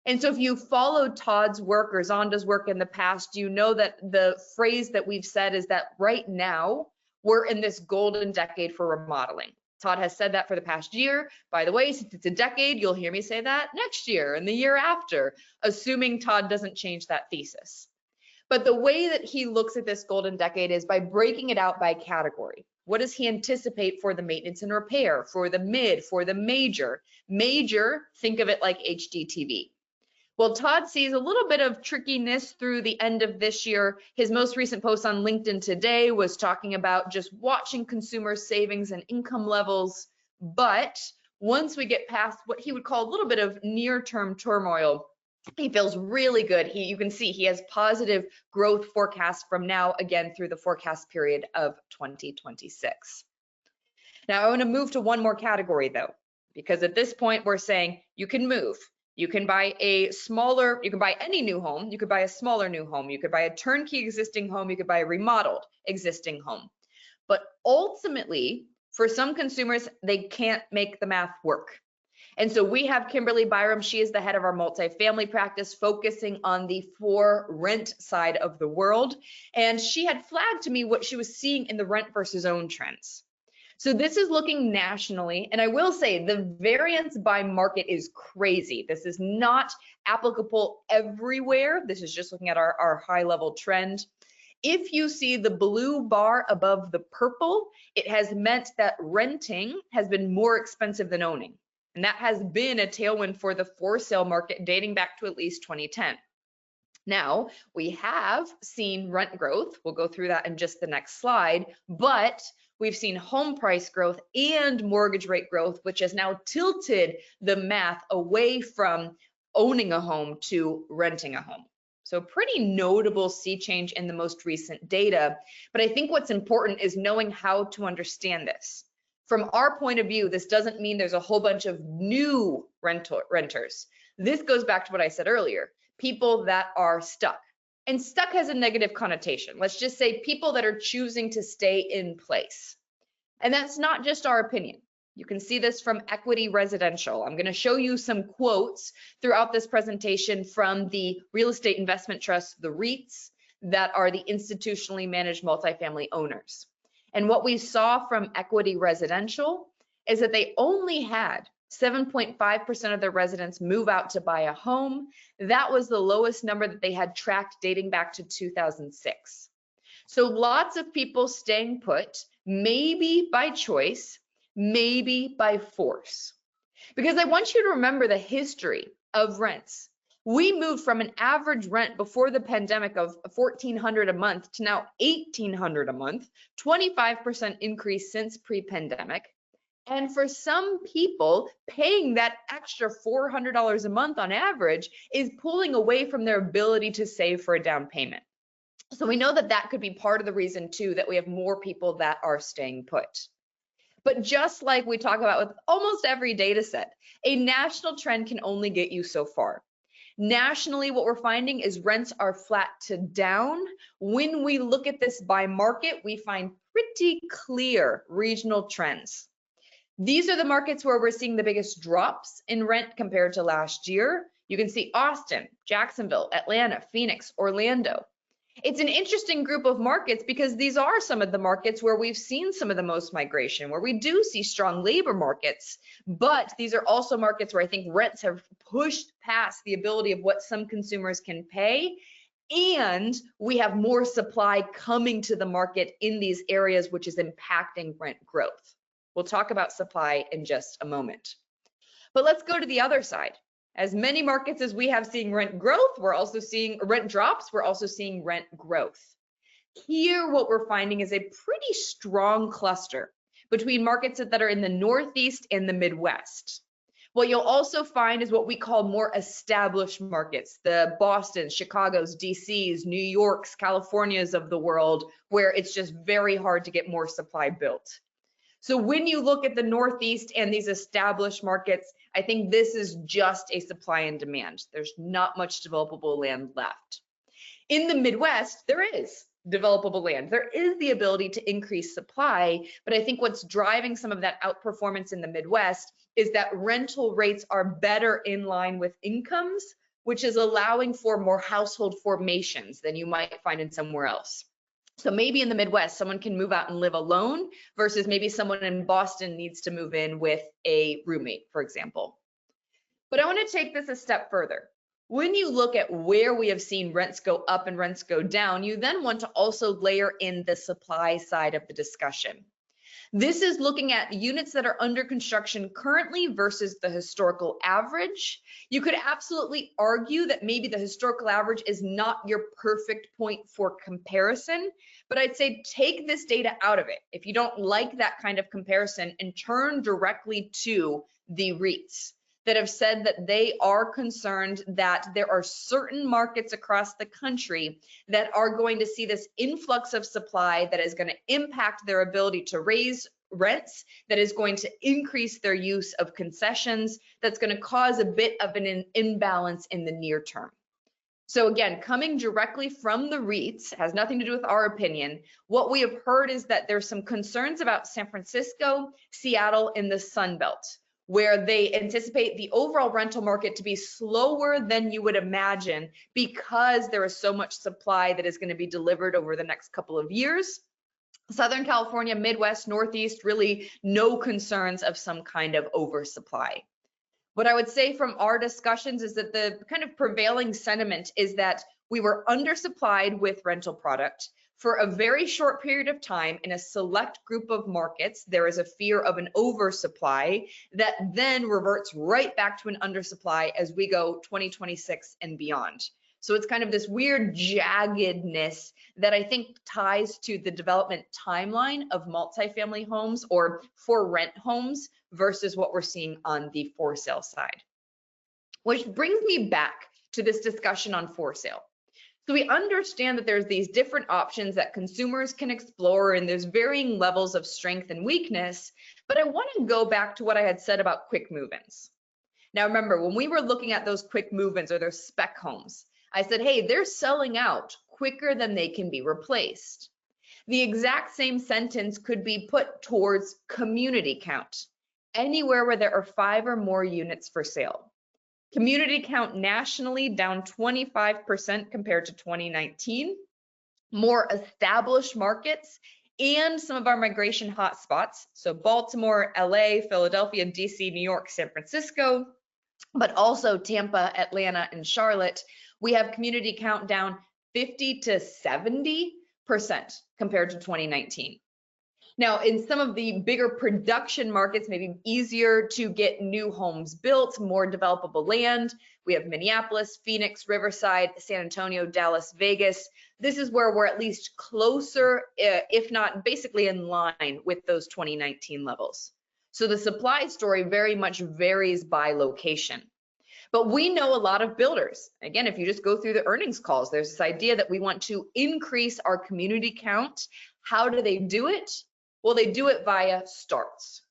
And so if you followed Todd's work or Zonda's work in the past, you know that the phrase that we've said is that right now, we're in this golden decade for remodeling. Todd has said that for the past year. By the way, since it's a decade, you'll hear me say that next year and the year after, assuming Todd doesn't change that thesis. But the way that he looks at this golden decade is by breaking it out by category. What does he anticipate for the maintenance and repair, for the mid, for the major? Major, think of it like HDTV. Well, Todd sees a little bit of trickiness through the end of this year. His most recent post on LinkedIn today was talking about just watching consumer savings and income levels. But once we get past what he would call a little bit of near-term turmoil, he feels really good. You can see he has positive growth forecasts from now again through the forecast period of 2026. Now I want to move to one more category though, because at this point we're saying you can move. You can buy a smaller, you can buy any new home, you could buy a smaller new home, you could buy a turnkey existing home, you could buy a remodeled existing home. But ultimately, for some consumers, they can't make the math work. And so we have Kimberly Byram. She is the head of our multifamily practice, focusing on the for rent side of the world. And she had flagged to me what she was seeing in the rent versus own trends. So this is looking nationally, and I will say the variance by market is crazy. This is not applicable everywhere. This is just looking at our high level trend. If you see the blue bar above the purple, it has meant that renting has been more expensive than owning. And that has been a tailwind for the for sale market dating back to at least 2010. Now, we have seen rent growth. We'll go through that in just the next slide, but we've seen home price growth and mortgage rate growth, which has now tilted the math away from owning a home to renting a home. So pretty notable sea change in the most recent data. But I think what's important is knowing how to understand this. From our point of view, this doesn't mean there's a whole bunch of new renters. This goes back to what I said earlier, people that are stuck. And stuck has a negative connotation. Let's just say people that are choosing to stay in place. And that's not just our opinion. You can see this from Equity Residential. I'm going to show you some quotes throughout this presentation from the real estate investment trusts, the REITs, that are the institutionally managed multifamily owners. And what we saw from Equity Residential is that they only had 7.5% of their residents move out to buy a home. That was the lowest number that they had tracked dating back to 2006. So lots of people staying put, maybe by choice, maybe by force. Because I want you to remember the history of rents. We moved from an average rent before the pandemic of $1,400 a month to now $1,800 a month, 25% increase since pre-pandemic. And for some people, paying that extra $400 a month on average is pulling away from their ability to save for a down payment. So we know that that could be part of the reason too, that we have more people that are staying put. But just like we talk about with almost every data set, a national trend can only get you so far. Nationally, what we're finding is rents are flat to down. When we look at this by market, we find pretty clear regional trends. These are the markets where we're seeing the biggest drops in rent compared to last year. You can see Austin, Jacksonville, Atlanta, Phoenix, Orlando. It's an interesting group of markets because these are some of the markets where we've seen some of the most migration, where we do see strong labor markets, but these are also markets where I think rents have pushed past the ability of what some consumers can pay, and we have more supply coming to the market in these areas, which is impacting rent growth. We'll talk about supply in just a moment. But let's go to the other side. As many markets as we have seeing rent growth, we're also seeing rent drops, we're also seeing rent growth. Here, what we're finding is a pretty strong cluster between markets that are in the Northeast and the Midwest. What you'll also find is what we call more established markets, the Bostons, Chicago's, DC's, New York's, California's of the world, where it's just very hard to get more supply built. So when you look at the Northeast and these established markets, I think this is just a supply and demand. There's not much developable land left. In the Midwest, there is developable land. There is the ability to increase supply, but I think what's driving some of that outperformance in the Midwest is that rental rates are better in line with incomes, which is allowing for more household formations than you might find in somewhere else. So maybe in the Midwest, someone can move out and live alone versus maybe someone in Boston needs to move in with a roommate, for example. But I want to take this a step further. When you look at where we have seen rents go up and rents go down, you then want to also layer in the supply side of the discussion. This is looking at units that are under construction currently versus the historical average. You could absolutely argue that maybe the historical average is not your perfect point for comparison, but I'd say take this data out of it if you don't like that kind of comparison and turn directly to the REITs that have said that they are concerned that there are certain markets across the country that are going to see this influx of supply that is going to impact their ability to raise rents, that is going to increase their use of concessions, that's going to cause a bit of an imbalance in the near term. So again, coming directly from the REITs, has nothing to do with our opinion. What we have heard is that there's some concerns about San Francisco, Seattle, and the Sun Belt, where they anticipate the overall rental market to be slower than you would imagine because there is so much supply that is going to be delivered over the next couple of years. Southern California, Midwest, Northeast, really no concerns of some kind of oversupply. What I would say from our discussions is that the kind of prevailing sentiment is that we were undersupplied with rental product. For a very short period of time in a select group of markets, there is a fear of an oversupply that then reverts right back to an undersupply as we go 2026 and beyond. So it's kind of this weird jaggedness that I think ties to the development timeline of multifamily homes or for rent homes versus what we're seeing on the for sale side. Which brings me back to this discussion on for sale. So we understand that there's these different options that consumers can explore and there's varying levels of strength and weakness, but I want to go back to what I had said about quick move-ins. Now remember, when we were looking at those quick move-ins or those spec homes, I said, hey, they're selling out quicker than they can be replaced. The exact same sentence could be put towards community count, anywhere where there are 5 or more units for sale. Community count nationally down 25% compared to 2019. More established markets and some of our migration hotspots, so Baltimore, LA, Philadelphia, DC, New York, San Francisco, but also Tampa, Atlanta, and Charlotte, we have community count down 50 to 70% compared to 2019. Now, in some of the bigger production markets, maybe easier to get new homes built, more developable land. We have Minneapolis, Phoenix, Riverside, San Antonio, Dallas, Vegas. This is where we're at least closer, if not basically in line with those 2019 levels. So the supply story very much varies by location. But we know a lot of builders. Again, if you just go through the earnings calls, there's this idea that we want to increase our community count. How do they do it? Well, they do it via starts.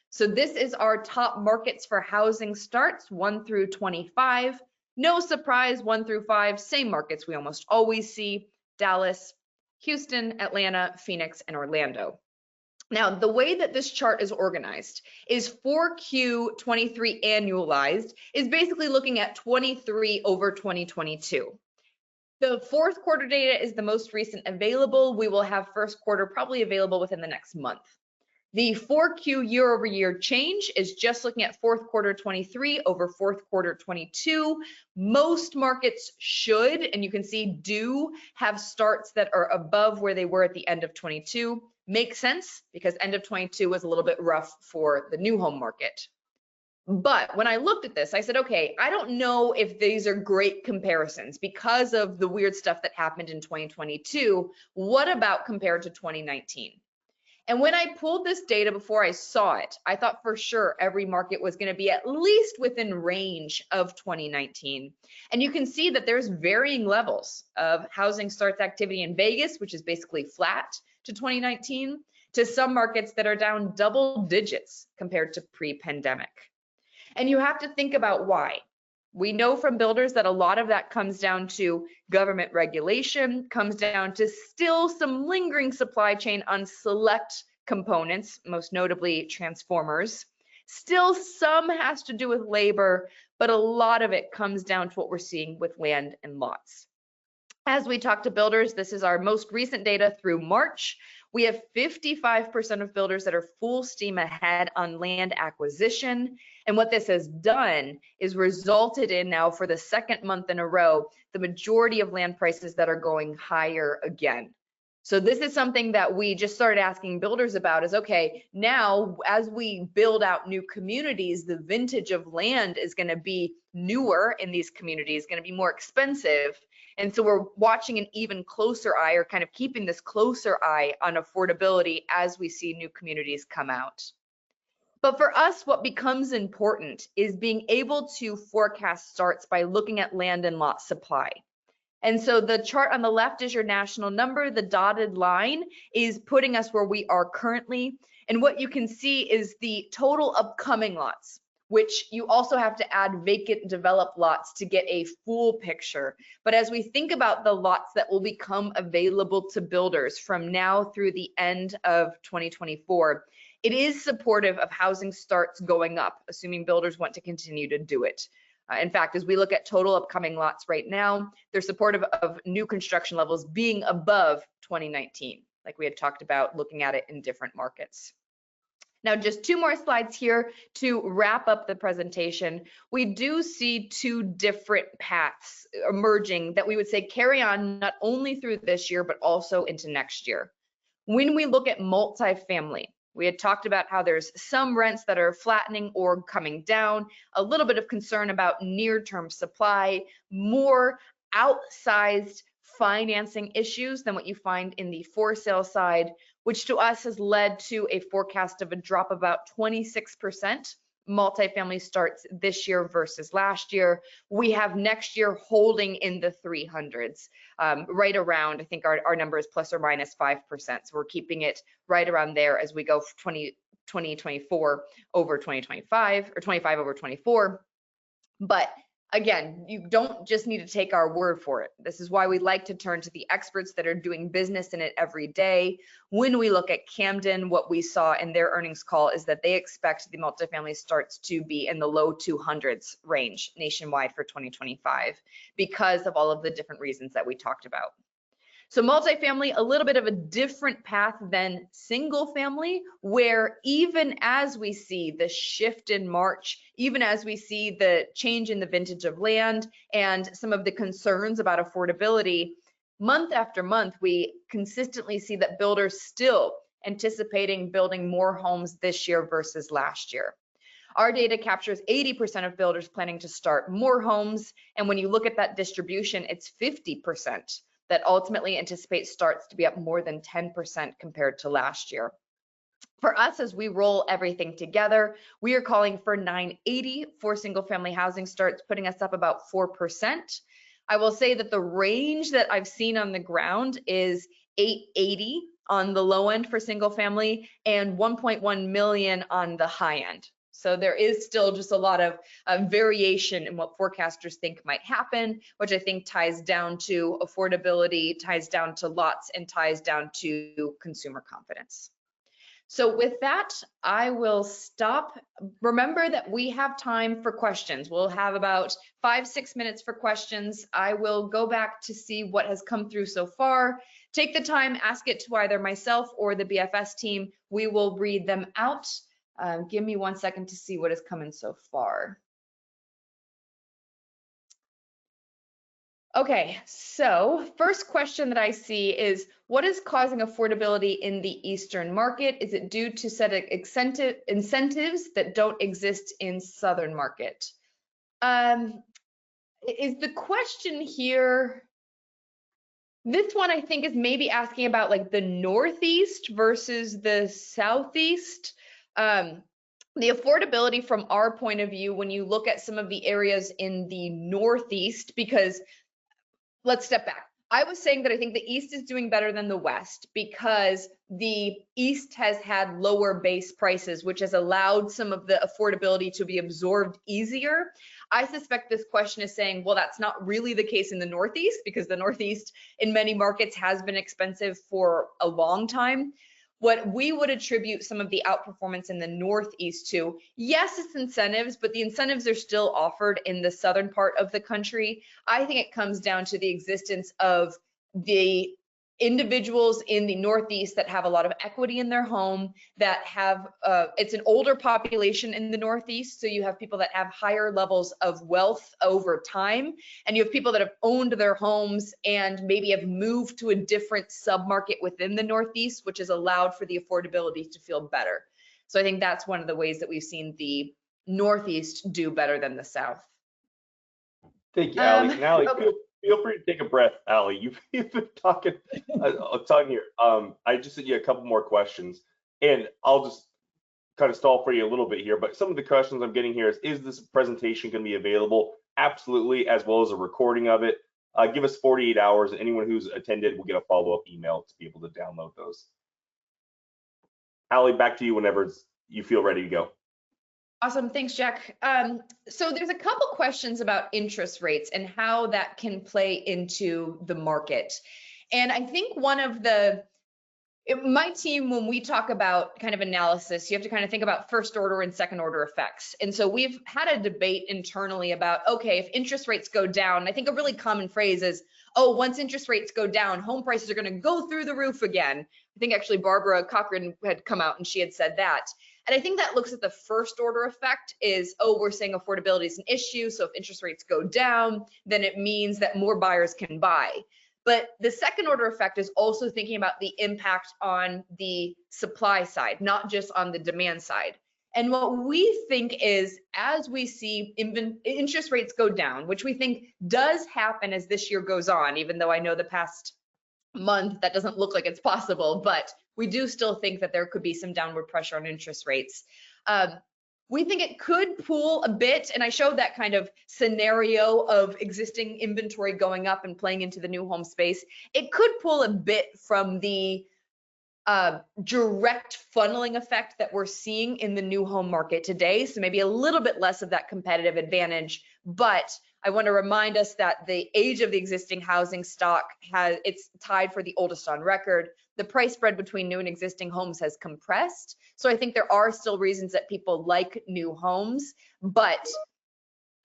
So this is our top markets for housing starts, 1 through 25. No surprise, 1 through 5, same markets we almost always see: Dallas, Houston, Atlanta, Phoenix, and Orlando. Now, the way that this chart is organized is 4Q23 annualized is basically looking at 23 over 2022. The fourth quarter data is the most recent available. We will have first quarter probably available within the next month. The 4Q year over year change is just looking at fourth quarter 23 over fourth quarter 22. Most markets should, and you can see do, have starts that are above where they were at the end of 22. Makes sense because end of 22 was a little bit rough for the new home market. But when I looked at this, I said, okay, I don't know if these are great comparisons because of the weird stuff that happened in 2022. What about compared to 2019? And when I pulled this data before I saw it, I thought for sure every market was going to be at least within range of 2019. And you can see that there's varying levels of housing starts activity in Vegas, which is basically flat to 2019, to some markets that are down double digits compared to pre-pandemic. And you have to think about why. We know from builders that a lot of that comes down to government regulation, comes down to still some lingering supply chain on select components, most notably transformers. Still some has to do with labor, but a lot of it comes down to what we're seeing with land and lots. As we talk to builders, this is our most recent data through March. We have 55% of builders that are full steam ahead on land acquisition. And what this has done is resulted in now for the second month in a row, the majority of land prices that are going higher again. So this is something that we just started asking builders about is, okay, now as we build out new communities, the vintage of land is going to be newer in these communities, going to be more expensive. And so we're watching an even closer eye, or kind of keeping this closer eye on affordability as we see new communities come out. But for us, what becomes important is being able to forecast starts by looking at land and lot supply. And so the chart on the left is your national number. The dotted line is putting us where we are currently. And what you can see is the total upcoming lots, which you also have to add vacant developed lots to get a full picture. But as we think about the lots that will become available to builders from now through the end of 2024, it is supportive of housing starts going up, assuming builders want to continue to do it. In fact, as we look at total upcoming lots right now, they're supportive of new construction levels being above 2019, like we had talked about looking at it in different markets. Now, just two more slides here to wrap up the presentation. We do see two different paths emerging that we would say carry on not only through this year, but also into next year. When we look at multifamily, we had talked about how there's some rents that are flattening or coming down, a little bit of concern about near-term supply, more outsized financing issues than what you find in the for sale side, which to us has led to a forecast of a drop about 26% multifamily starts this year versus last year. We have next year holding in the 300s, right around, I think our number is plus or minus 5%. So we're keeping it right around there as we go 2024 over 2025 or 25 over 24. But again, you don't just need to take our word for it. This is why we like to turn to the experts that are doing business in it every day. When we look at Camden, what we saw in their earnings call is that they expect the multifamily starts to be in the low 200s range nationwide for 2025 because of all of the different reasons that we talked about. So multifamily, a little bit of a different path than single family, where even as we see the shift in March, even as we see the change in the vintage of land and some of the concerns about affordability, month after month, we consistently see that builders still anticipating building more homes this year versus last year. Our data captures 80% of builders planning to start more homes. And when you look at that distribution, it's 50% that ultimately anticipate starts to be up more than 10% compared to last year. For us, as we roll everything together, we are calling for 980 for single family housing starts, putting us up about 4%. I will say that the range that I've seen on the ground is 880 on the low end for single family and 1.1 million on the high end. So there is still just a lot of variation in what forecasters think might happen, which I think ties down to affordability, ties down to lots, and ties down to consumer confidence. So with that, I will stop. Remember that we have time for questions. We'll have about 5-6 minutes for questions. I will go back to see what has come through so far. Take the time, ask it to either myself or the BFS team. We will read them out. Give me 1 second to see what has come in so far. Okay, so first question that I see is, what is causing affordability in the Eastern market? Is it due to set incentives that don't exist in Southern market? Is the question here, this one I think is maybe asking about like the Northeast versus the Southeast. The affordability from our point of view, when you look at some of the areas in the Northeast, because let's step back. I was saying that I think the East is doing better than the West because the East has had lower base prices, which has allowed some of the affordability to be absorbed easier. I suspect this question is saying, well, that's not really the case in the Northeast because the Northeast in many markets has been expensive for a long time. What we would attribute some of the outperformance in the Northeast to, yes, it's incentives, but the incentives are still offered in the southern part of the country. I think it comes down to the existence of the individuals in the Northeast that have a lot of equity in their home, that have, it's an older population in the Northeast, so you have people that have higher levels of wealth over time, and you have people that have owned their homes and maybe have moved to a different submarket within the Northeast, which has allowed for the affordability to feel better. So I think that's one of the ways that we've seen the Northeast do better than the South. Thank you, Allie. And Allie, Okay. feel free to take a breath, Allie. You've been talking a ton here. I just sent you a couple more questions, and I'll just kind of stall for you a little bit here. But some of the questions I'm getting here is this presentation going to be available? Absolutely, as well as a recording of it. Give us 48 hours, and anyone who's attended will get a follow-up email to be able to download those. Allie, back to you whenever you feel ready to go. Awesome, thanks, Jack. So there's a couple questions about interest rates and how that can play into the market. And I think one of my team, when we talk about kind of analysis, you have to kind of think about first order and second order effects. And so we've had a debate internally about, okay, if interest rates go down, I think a really common phrase is, oh, once interest rates go down, home prices are going to go through the roof again. I think actually Barbara Cochran had come out and she had said that. And I think that looks at the first order effect is, oh, we're saying affordability is an issue. So if interest rates go down, then it means that more buyers can buy. But the second order effect is also thinking about the impact on the supply side, not just on the demand side. And what we think is, as we see interest rates go down, which we think does happen as this year goes on, even though I know the past month that doesn't look like it's possible, but we do still think that there could be some downward pressure on interest rates. We think it could pool a bit, and I showed that kind of scenario of existing inventory going up and playing into the new home space. It could pull a bit from the direct funneling effect that we're seeing in the new home market today. So maybe a little bit less of that competitive advantage, but I want to remind us that the age of the existing housing stock it's tied for the oldest on record. The price spread between new and existing homes has compressed. So I think there are still reasons that people like new homes, but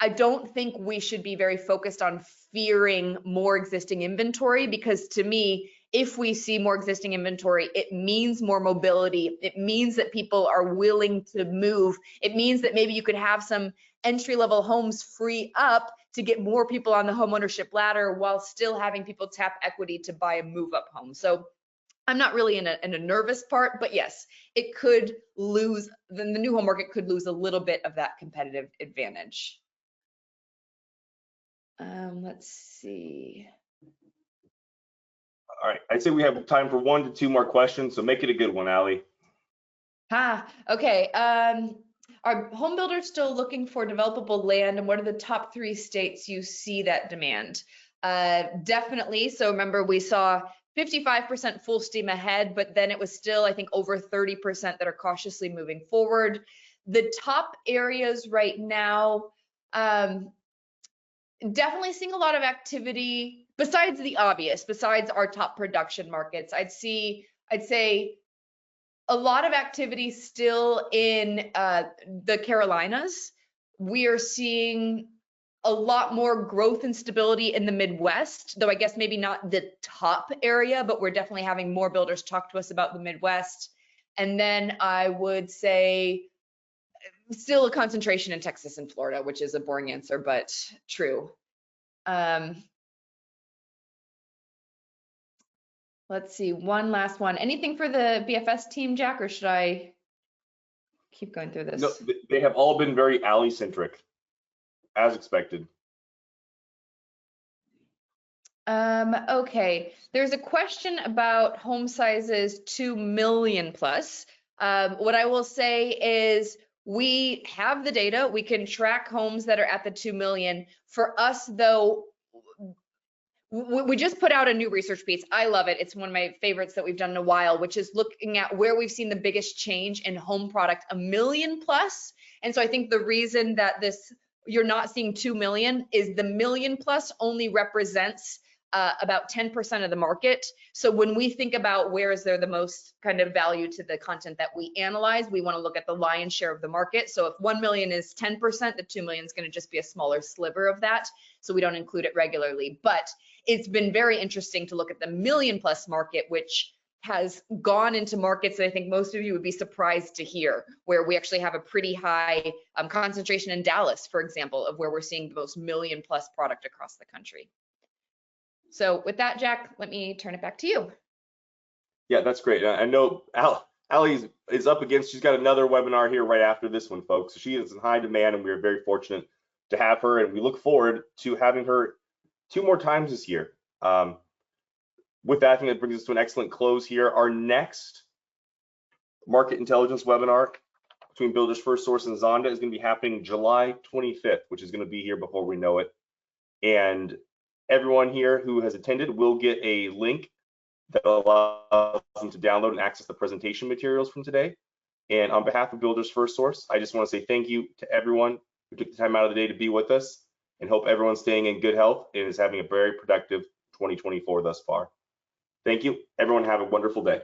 I don't think we should be very focused on fearing more existing inventory, because to me, if we see more existing inventory, it means more mobility. It means that people are willing to move. It means that maybe you could have some entry-level homes free up to get more people on the homeownership ladder while still having people tap equity to buy a move-up home. So I'm not really in a nervous part, but yes, it could lose, the new home market could lose a little bit of that competitive advantage. Let's see. All right, I'd say we have time for 1 to 2 more questions, so make it a good one, Allie. Okay. Are home builders still looking for developable land, and what are the top 3 states you see that demand? Definitely. So remember, we saw 55% full steam ahead, but then it was still, I think, over 30% that are cautiously moving forward. The top areas right now, definitely seeing a lot of activity besides the obvious, besides our top production markets. I'd say a lot of activity still in the Carolinas. We are seeing a lot more growth and stability in the Midwest, though I guess maybe not the top area, but we're definitely having more builders talk to us about the Midwest. And then I would say still a concentration in Texas and Florida, which is a boring answer, but true. Let's see, one last one. Anything for the BFS team, Jack, or should I keep going through this? No, they have all been very alley-centric, as expected. Okay, there's a question about home sizes 2 million plus. What I will say is we have the data, we can track homes that are at the 2 million. For us though, we just put out a new research piece. I love it. It's one of my favorites that we've done in a while, which is looking at where we've seen the biggest change in home product, 1 million plus. And so I think the reason that you're not seeing 2 million is the 1 million plus only represents about 10% of the market. So when we think about where is there the most kind of value to the content that we analyze, we want to look at the lion's share of the market. So if 1 million is 10%, the 2 million is going to just be a smaller sliver of that. So we don't include it regularly. But it's been very interesting to look at the 1 million plus market, which has gone into markets that I think most of you would be surprised to hear, where we actually have a pretty high concentration in Dallas, for example, of where we're seeing the most 1 million plus product across the country. So with that, Jack, let me turn it back to you. Yeah, that's great. I know Allie is up against, she's got another webinar here right after this one, folks. She is in high demand, and we are very fortunate to have her, and we look forward to having her 2 more times this year. With that, I think that brings us to an excellent close here. Our next market intelligence webinar between Builders FirstSource and Zonda is going to be happening July 25th, which is going to be here before we know it. And everyone here who has attended will get a link that allows them to download and access the presentation materials from today. And on behalf of Builders FirstSource, I just want to say thank you to everyone who took the time out of the day to be with us, and hope everyone's staying in good health and is having a very productive 2024 thus far. Thank you. Everyone have a wonderful day.